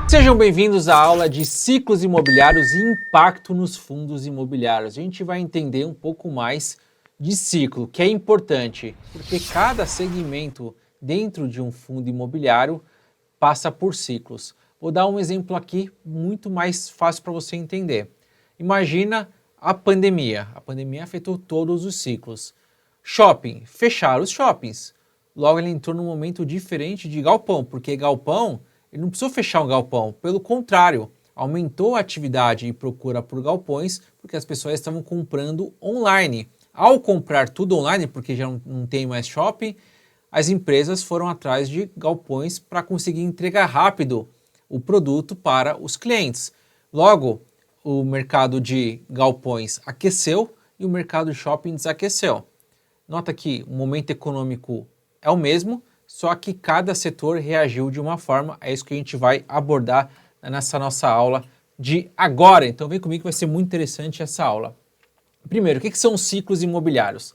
Sejam bem-vindos à aula de ciclos imobiliários e impacto nos fundos imobiliários. A gente vai entender um pouco mais de ciclo, que é importante, porque cada segmento dentro de um fundo imobiliário passa por ciclos. Vou dar um exemplo aqui muito mais fácil para você entender. Imagina a pandemia. A pandemia afetou todos os ciclos. Shopping, fecharam os shoppings. Logo ele entrou num momento diferente de galpão, porque galpão ele não precisou fechar um galpão, pelo contrário, aumentou a atividade e procura por galpões porque as pessoas estavam comprando online. Ao comprar tudo online, porque já não tem mais shopping, as empresas foram atrás de galpões para conseguir entregar rápido o produto para os clientes. Logo, o mercado de galpões aqueceu e o mercado de shopping desaqueceu. Nota que o momento econômico é o mesmo, só que cada setor reagiu de uma forma. É isso que a gente vai abordar nessa nossa aula de agora. Então vem comigo que vai ser muito interessante essa aula. Primeiro, o que são os ciclos imobiliários?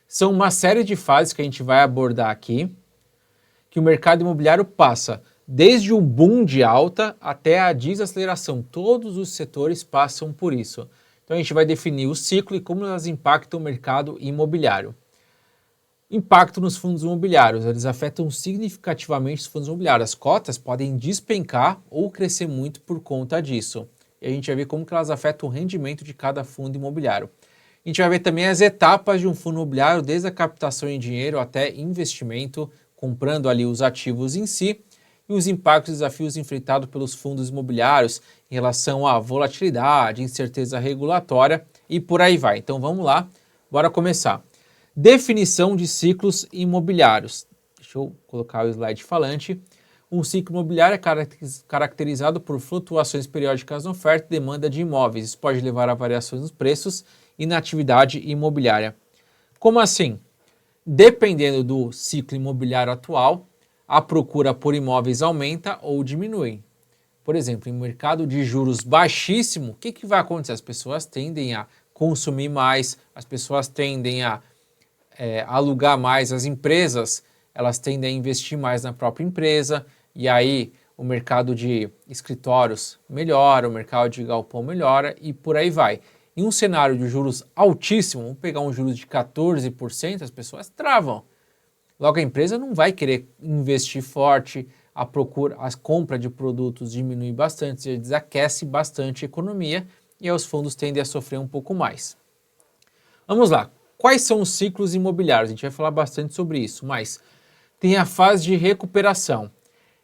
São uma série de fases que a gente vai abordar aqui, que o mercado imobiliário passa desde o boom de alta até a desaceleração. Todos os setores passam por isso. Então a gente vai definir o ciclo e como elas impactam o mercado imobiliário. Impacto nos fundos imobiliários, eles afetam significativamente os fundos imobiliários. As cotas podem despencar ou crescer muito por conta disso. E a gente vai ver como que elas afetam o rendimento de cada fundo imobiliário. A gente vai ver também as etapas de um fundo imobiliário, desde a captação em dinheiro até investimento, comprando ali os ativos em si, e os impactos e desafios enfrentados pelos fundos imobiliários em relação à volatilidade, incerteza regulatória e por aí vai. Então vamos lá, bora começar. Definição de ciclos imobiliários. Deixa eu colocar o slide falante. Um ciclo imobiliário é caracterizado por flutuações periódicas na oferta e demanda de imóveis. Isso pode levar a variações nos preços e na atividade imobiliária. Como assim? Dependendo do ciclo imobiliário atual, a procura por imóveis aumenta ou diminui. Por exemplo, em mercado de juros baixíssimo, o que vai acontecer? As pessoas tendem a consumir mais, as pessoas tendem a alugar mais, as empresas elas tendem a investir mais na própria empresa e aí o mercado de escritórios melhora, o mercado de galpão melhora e por aí vai. Em um cenário de juros altíssimo, vamos pegar um juros de 14%, as pessoas travam. Logo a empresa não vai querer investir forte, a compra de produtos diminui bastante, desaquece bastante a economia e aí os fundos tendem a sofrer um pouco mais. Vamos lá. Quais são os ciclos imobiliários? A gente vai falar bastante sobre isso, mas tem a fase de recuperação.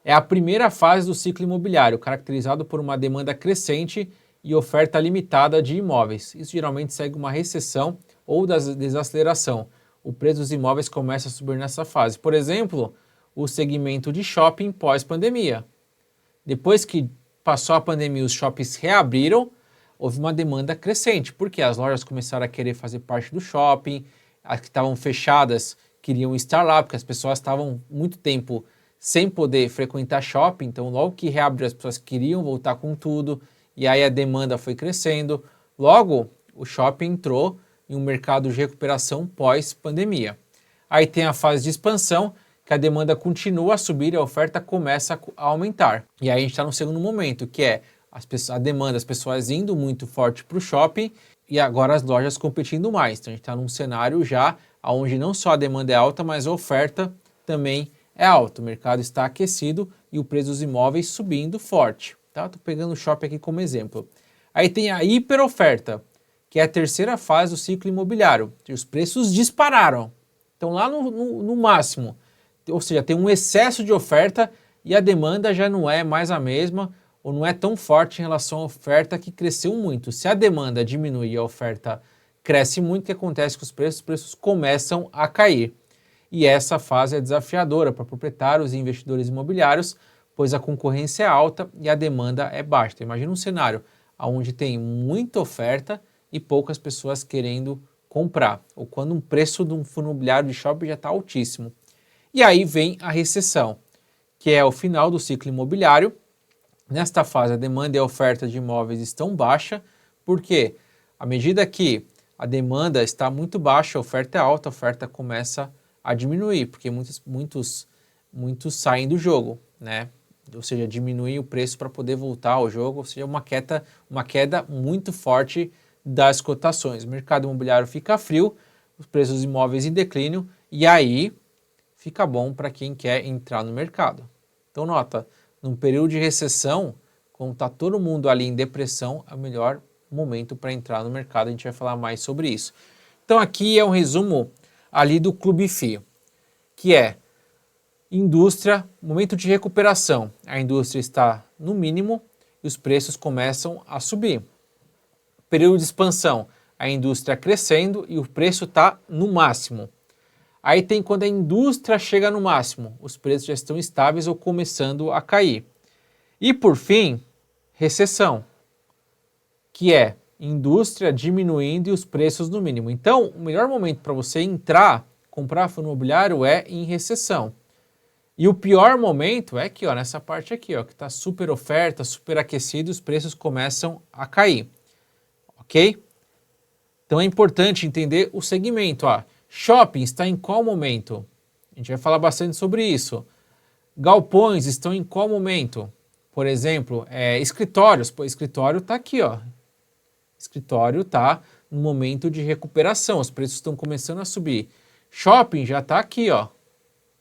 É a primeira fase do ciclo imobiliário, caracterizado por uma demanda crescente e oferta limitada de imóveis. Isso geralmente segue uma recessão ou desaceleração. O preço dos imóveis começa a subir nessa fase. Por exemplo, o segmento de shopping pós-pandemia. Depois que passou a pandemia, os shoppings reabriram, houve uma demanda crescente, porque as lojas começaram a querer fazer parte do shopping, as que estavam fechadas queriam estar lá, porque as pessoas estavam muito tempo sem poder frequentar shopping, então logo que reabriu as pessoas queriam voltar com tudo, e aí a demanda foi crescendo. Logo, o shopping entrou em um mercado de recuperação pós-pandemia. Aí tem a fase de expansão, que a demanda continua a subir e a oferta começa a aumentar. E aí a gente está no segundo momento, que é a demanda, as pessoas indo muito forte para o shopping e agora as lojas competindo mais. Então a gente está num cenário já onde não só a demanda é alta, mas a oferta também é alta. O mercado está aquecido e o preço dos imóveis subindo forte. Tá? Estou pegando o shopping aqui como exemplo. Aí tem a hiperoferta, que é a terceira fase do ciclo imobiliário. Os preços dispararam. Então lá no máximo. Ou seja, tem um excesso de oferta e a demanda já não é mais a mesma, ou não é tão forte em relação à oferta que cresceu muito. Se a demanda diminui e a oferta cresce muito, o que acontece com os preços começam a cair. E essa fase é desafiadora para proprietários e investidores imobiliários, pois a concorrência é alta e a demanda é baixa. Então, imagina um cenário onde tem muita oferta e poucas pessoas querendo comprar, ou quando um preço de um fundo imobiliário de shopping já está altíssimo. E aí vem a recessão, que é o final do ciclo imobiliário. Nesta fase, a demanda e a oferta de imóveis estão baixa. Por quê? À medida que a demanda está muito baixa, a oferta é alta, a oferta começa a diminuir, porque muitos saem do jogo, né? Ou seja, diminuir o preço para poder voltar ao jogo, ou seja, uma queda muito forte das cotações. O mercado imobiliário fica frio, os preços dos imóveis em declínio, e aí fica bom para quem quer entrar no mercado. Então nota, num período de recessão, quando está todo mundo ali em depressão, é o melhor momento para entrar no mercado, a gente vai falar mais sobre isso. Então aqui é um resumo ali do Clube FI, que é indústria, momento de recuperação. A indústria está no mínimo e os preços começam a subir. Período de expansão, a indústria crescendo e o preço está no máximo. Aí tem quando a indústria chega no máximo, os preços já estão estáveis ou começando a cair. E por fim, recessão, que é indústria diminuindo e os preços no mínimo. Então, o melhor momento para você comprar fundo imobiliário é em recessão. E o pior momento é aqui, ó, nessa parte aqui, ó, que está super oferta, super aquecido, os preços começam a cair, ok? Então é importante entender o segmento, ó. Shopping está em qual momento? A gente vai falar bastante sobre isso. Galpões estão em qual momento? Por exemplo, escritórios. Pô, escritório está aqui, ó. Escritório está no momento de recuperação, os preços estão começando a subir. Shopping já está aqui, ó.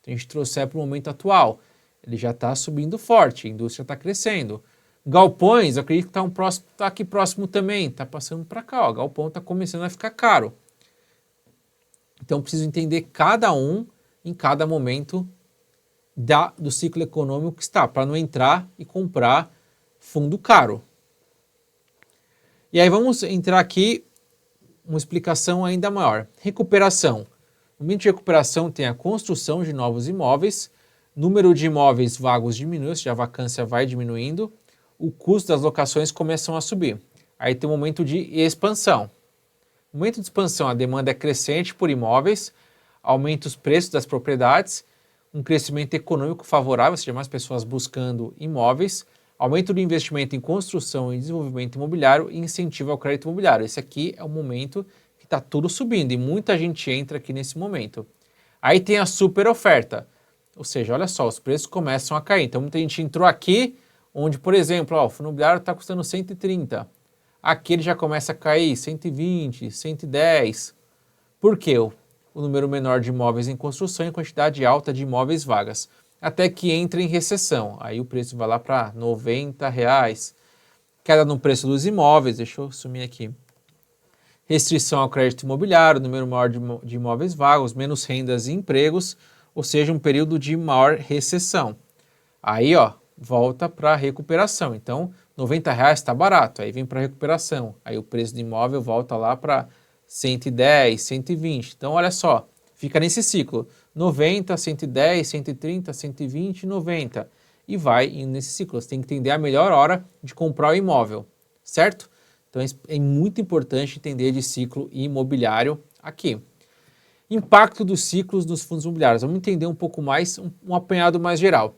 Se a gente trouxer para o momento atual, ele já está subindo forte, a indústria está crescendo. Galpões, eu acredito que está aqui próximo também, está passando para cá, ó. Galpão está começando a ficar caro. Então, preciso entender cada um em cada momento do ciclo econômico que está, para não entrar e comprar fundo caro. E aí vamos entrar aqui uma explicação ainda maior. Recuperação. No momento de recuperação tem a construção de novos imóveis, número de imóveis vagos diminui, ou seja, a vacância vai diminuindo, o custo das locações começam a subir. Aí tem um momento de expansão. No momento de expansão, a demanda é crescente por imóveis, aumenta os preços das propriedades, um crescimento econômico favorável, ou seja, mais pessoas buscando imóveis, aumento do investimento em construção e desenvolvimento imobiliário e incentivo ao crédito imobiliário. Esse aqui é o momento que está tudo subindo e muita gente entra aqui nesse momento. Aí tem a super oferta, ou seja, olha só, os preços começam a cair. Então muita gente entrou aqui, onde, por exemplo, ó, o fundo imobiliário está custando 130. Aqui ele já começa a cair 120, 110. Por quê? O número menor de imóveis em construção e quantidade alta de imóveis vagas. Até que entra em recessão. Aí o preço vai lá para R$90. Queda no preço dos imóveis, deixa eu sumir aqui. Restrição ao crédito imobiliário, número maior de imóveis vagos, menos rendas e empregos, ou seja, um período de maior recessão. Aí, ó, volta para a recuperação. Então, R$90 está barato, aí vem para a recuperação. Aí o preço do imóvel volta lá para 110, 120. Então, olha só, fica nesse ciclo. 90, 110, 130, 120, 90. E vai indo nesse ciclo. Você tem que entender a melhor hora de comprar o imóvel, certo? Então é muito importante entender de ciclo imobiliário aqui. Impacto dos ciclos nos fundos imobiliários. Vamos entender um pouco mais, um apanhado mais geral.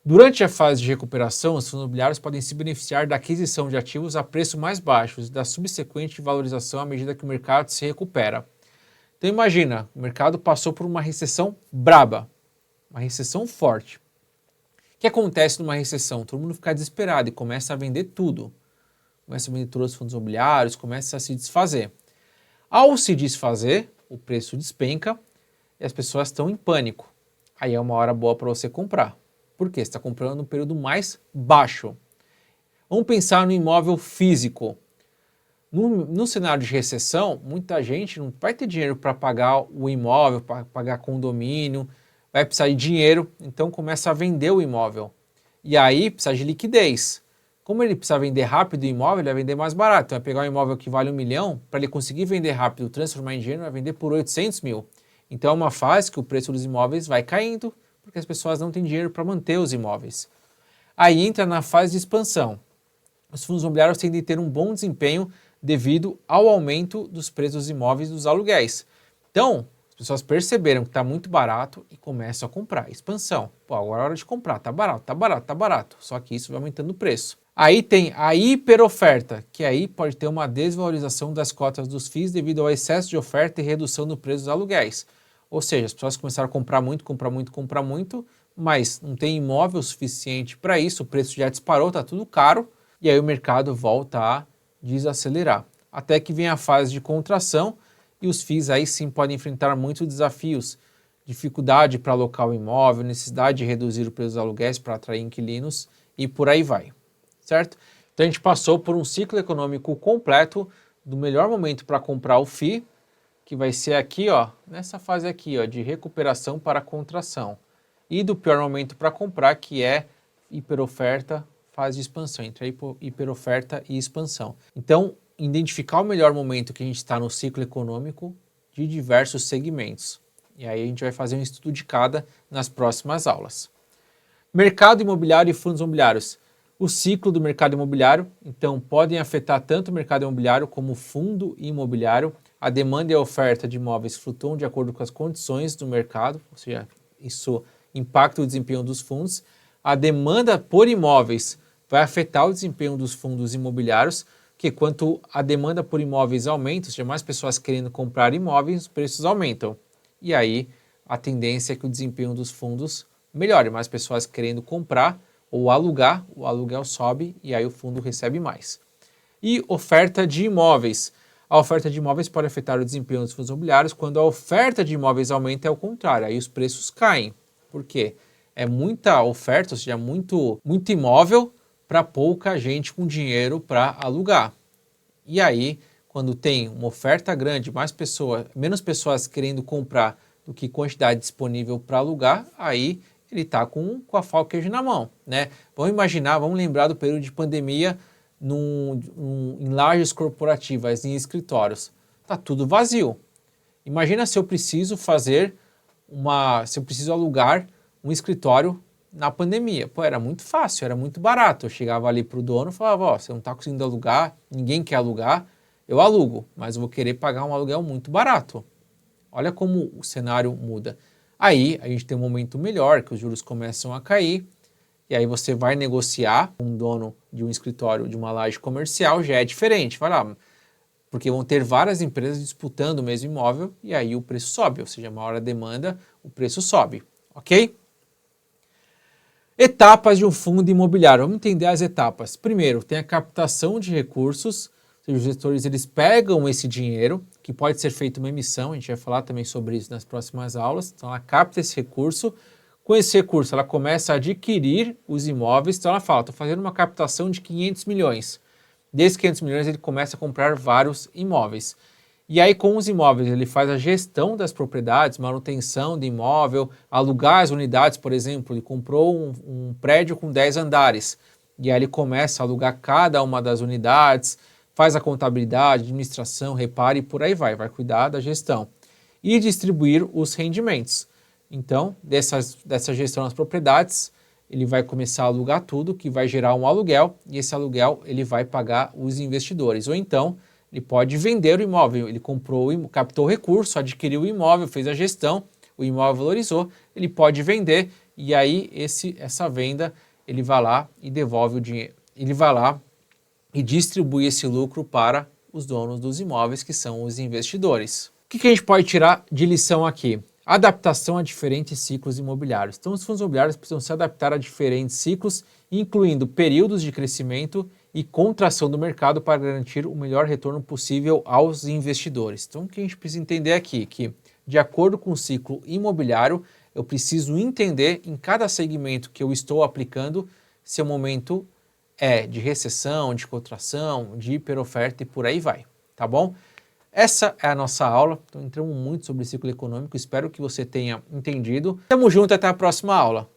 Durante a fase de recuperação, os fundos imobiliários podem se beneficiar da aquisição de ativos a preços mais baixos e da subsequente valorização à medida que o mercado se recupera. Então imagina, o mercado passou por uma recessão braba, uma recessão forte. O que acontece numa recessão? Todo mundo fica desesperado e começa a vender tudo. Começa a vender todos os fundos imobiliários, começa a se desfazer. Ao se desfazer, o preço despenca e as pessoas estão em pânico. Aí é uma hora boa para você comprar. Por quê? Você está comprando no período mais baixo. Vamos pensar no imóvel físico. No cenário de recessão, muita gente não vai ter dinheiro para pagar o imóvel, para pagar condomínio, vai precisar de dinheiro, então começa a vender o imóvel. E aí precisa de liquidez. Como ele precisa vender rápido o imóvel, ele vai vender mais barato. Então vai pegar um imóvel que vale 1 milhão, para ele conseguir vender rápido, transformar em dinheiro, vai vender por 800 mil. Então é uma fase que o preço dos imóveis vai caindo, porque as pessoas não têm dinheiro para manter os imóveis. Aí entra na fase de expansão. Os fundos imobiliários tendem a ter um bom desempenho devido ao aumento dos preços dos imóveis e dos aluguéis. Então, as pessoas perceberam que está muito barato e começam a comprar. Expansão. Pô, agora é hora de comprar, tá barato, tá barato, tá barato. Só que isso vai aumentando o preço. Aí tem a hiperoferta, que aí pode ter uma desvalorização das cotas dos FIIs devido ao excesso de oferta e redução no preço dos aluguéis. Ou seja, as pessoas começaram a comprar muito, mas não tem imóvel suficiente para isso, o preço já disparou, está tudo caro, e aí o mercado volta a desacelerar. Até que vem a fase de contração e os FIIs aí sim podem enfrentar muitos desafios, dificuldade para alocar o imóvel, necessidade de reduzir o preço dos aluguéis para atrair inquilinos e por aí vai. Certo? Então a gente passou por um ciclo econômico completo do melhor momento para comprar o FII, que vai ser aqui, ó, nessa fase aqui, ó, de recuperação para contração, e do pior momento para comprar, que é hiperoferta, fase de expansão, entre a hiperoferta e expansão. Então, identificar o melhor momento que a gente está no ciclo econômico de diversos segmentos. E aí a gente vai fazer um estudo de cada nas próximas aulas. Mercado imobiliário e fundos imobiliários. O ciclo do mercado imobiliário, então, podem afetar tanto o mercado imobiliário como o fundo imobiliário. A demanda e a oferta de imóveis flutuam de acordo com as condições do mercado, ou seja, isso impacta o desempenho dos fundos. A demanda por imóveis vai afetar o desempenho dos fundos imobiliários, que quanto a demanda por imóveis aumenta, ou seja, mais pessoas querendo comprar imóveis, os preços aumentam. E aí, a tendência é que o desempenho dos fundos melhore, mais pessoas querendo comprar ou alugar, o aluguel sobe e aí o fundo recebe mais. E oferta de imóveis. A oferta de imóveis pode afetar o desempenho dos fundos imobiliários quando a oferta de imóveis aumenta, é o contrário, aí os preços caem. Por quê? É muita oferta, ou seja, muito imóvel para pouca gente com dinheiro para alugar. E aí, quando tem uma oferta grande, menos pessoas querendo comprar do que quantidade disponível para alugar, aí ele está com a faca e queijo na mão, né? Vamos lembrar do período de pandemia em lajes corporativas, em escritórios. Está tudo vazio. Imagina se eu preciso alugar um escritório na pandemia. Pô, era muito fácil, era muito barato. Eu chegava ali para o dono e falava, ó, você não está conseguindo alugar, ninguém quer alugar, eu alugo, mas eu vou querer pagar um aluguel muito barato. Olha como o cenário muda. Aí a gente tem um momento melhor, que os juros começam a cair, e aí você vai negociar com o dono de um escritório, de uma laje comercial, já é diferente, vai lá, porque vão ter várias empresas disputando o mesmo imóvel, e aí o preço sobe, ou seja, maior a demanda, o preço sobe, ok? Etapas de um fundo imobiliário, vamos entender as etapas. Primeiro, tem a captação de recursos, ou seja, os gestores eles pegam esse dinheiro, que pode ser feita uma emissão, a gente vai falar também sobre isso nas próximas aulas. Então ela capta esse recurso, com esse recurso ela começa a adquirir os imóveis, então ela fala, estou fazendo uma captação de 500 milhões. Desses 500 milhões ele começa a comprar vários imóveis. E aí com os imóveis ele faz a gestão das propriedades, manutenção do imóvel, alugar as unidades, por exemplo, ele comprou um prédio com 10 andares, e aí ele começa a alugar cada uma das unidades, faz a contabilidade, administração, reparo e por aí vai cuidar da gestão. E distribuir os rendimentos. Então, dessa gestão das propriedades, ele vai começar a alugar tudo, que vai gerar um aluguel, e esse aluguel ele vai pagar os investidores. Ou então, ele pode vender o imóvel, ele captou o recurso, adquiriu o imóvel, fez a gestão, o imóvel valorizou, ele pode vender, e aí essa venda, ele vai lá e devolve o dinheiro. Ele vai lá e distribui esse lucro para os donos dos imóveis, que são os investidores. O que a gente pode tirar de lição aqui? Adaptação a diferentes ciclos imobiliários. Então, os fundos imobiliários precisam se adaptar a diferentes ciclos, incluindo períodos de crescimento e contração do mercado para garantir o melhor retorno possível aos investidores. Então, o que a gente precisa entender aqui é que, de acordo com o ciclo imobiliário, eu preciso entender em cada segmento que eu estou aplicando se o momento é de recessão, de contração, de hiperoferta e por aí vai, tá bom? Essa é a nossa aula, então entramos muito sobre ciclo econômico, espero que você tenha entendido. Tamo junto, até a próxima aula.